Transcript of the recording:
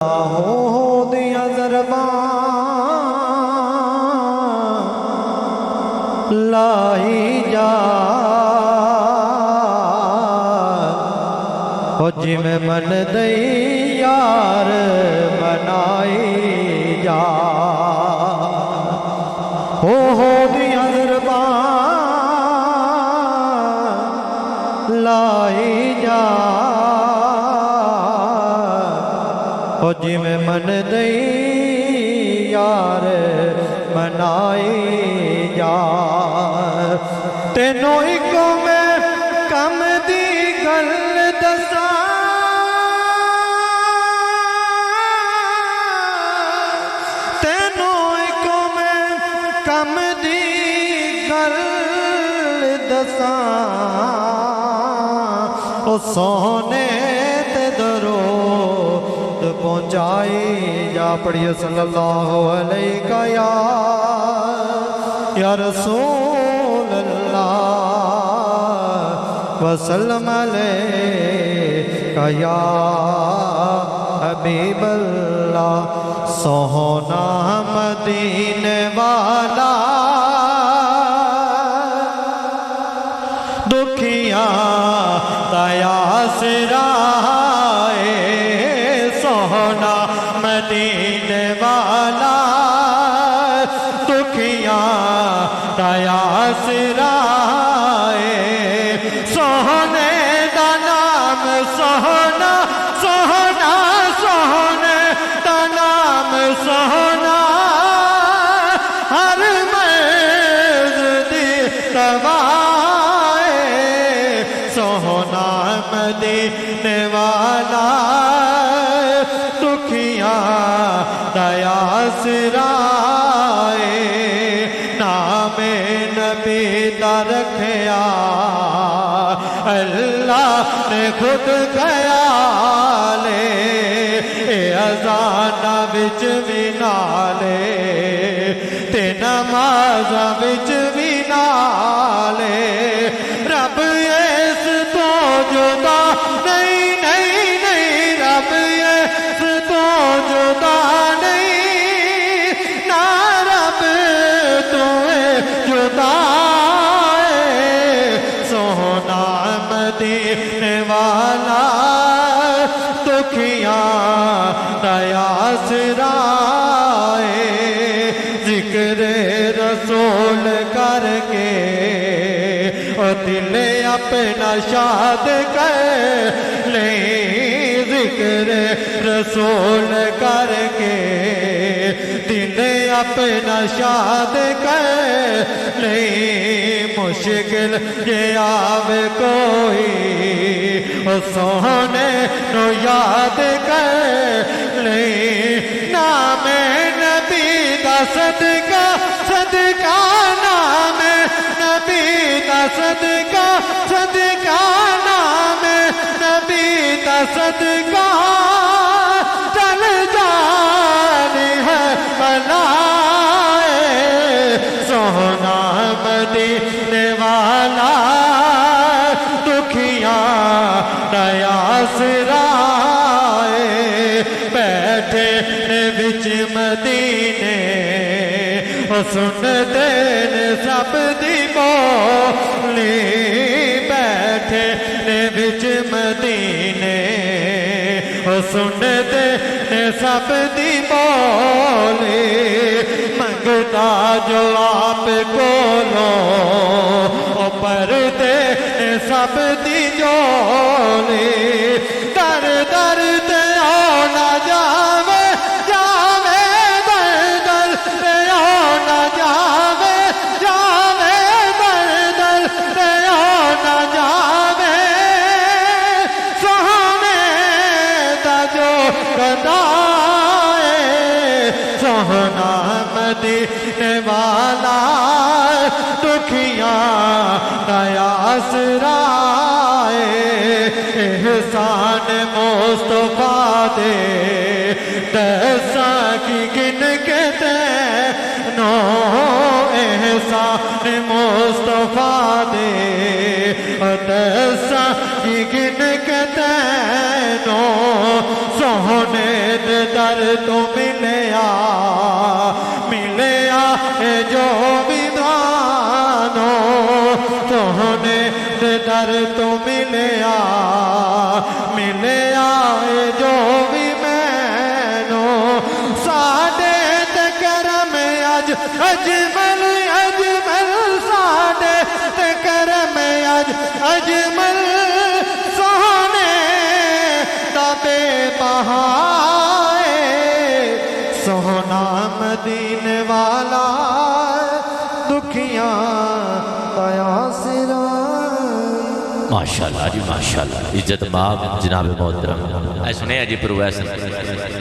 ہو دیا زربان لائی جا ہو جی میں من دئی یار منائی جا ہو دیا زربان لائی جا ہو جی میں من دئی یار منائی جا تینوں ایکو میں کم دی گل دساں تینوں ایکو میں کم دی گل دساں او سونے تے درود پہنچائی جا پڑھیے صلی اللہ علیہ یا رسول اللہ وسلم علیہ یا حبیب اللہ سونا مدینے والا دکھیاں دیا سرائے سونا مدینے والا دکھیاں دیا سرائے سونے دا نام سونا سونا سونے دا نام سونا ہر مرض دی دوائے سونا مدینے والا دکھیاں دیا سرائے نام نبی دا رکھیا اللہ نے خود خیالے اے اذانہ وچ بھی نالے تے نمازاں وچ بھی نالے رب اس تو جدا نہیں نہیں نہیں رب اس تو جدا نہیں نہ رب تو جدا سونا مدینے والا دکھیاں دیا سرائے ذکر رسول کر کے اور دل اپنا شاد کر لے ذکر رسول کر کے دل اپنا شاد کر لے مشکل یہ آوے کوئی سونے نو یاد کر لے نام نبی دا صدقہ صدقہ نام نبی دا صدقہ صدقہ نام نبی دا صدقہ چل جانی ہے بلائے سونا مدینے والا دکھیاں دیا سرائے بیٹھے وچ مدینے سن دین سب دی بولی بیٹھے وچ مدینے سن دین سب دی بولی منگتا جو آپ کولو پر دے سب دی جولی در در تے آنا جاوے جاوے در در تے آنا جاوے جاوے در در تے آنا جاوے سونے دا جو قدائے سونا مدینے والا دکھیاں دیا سرائے احسان مصطفیٰ دے دساں کی گن کے تینوں احسان مصطفیٰ دے دساں کی گن کے تینوں سونے دے در تو ملیا ملیا اے جو ویدانو سونے دے در تو ملیا ملیا اے جو بھی مینو ساڈے تے کرم اج اجمل اجمل ساڈے تے کرم اج اجمل سونے دا بے بہائے سونا مدینے والا دکھیاں دیا سرا ماشاءاللہ جی ماشاءاللہ عزت مآب جناب محترم اے سنے جی پرویس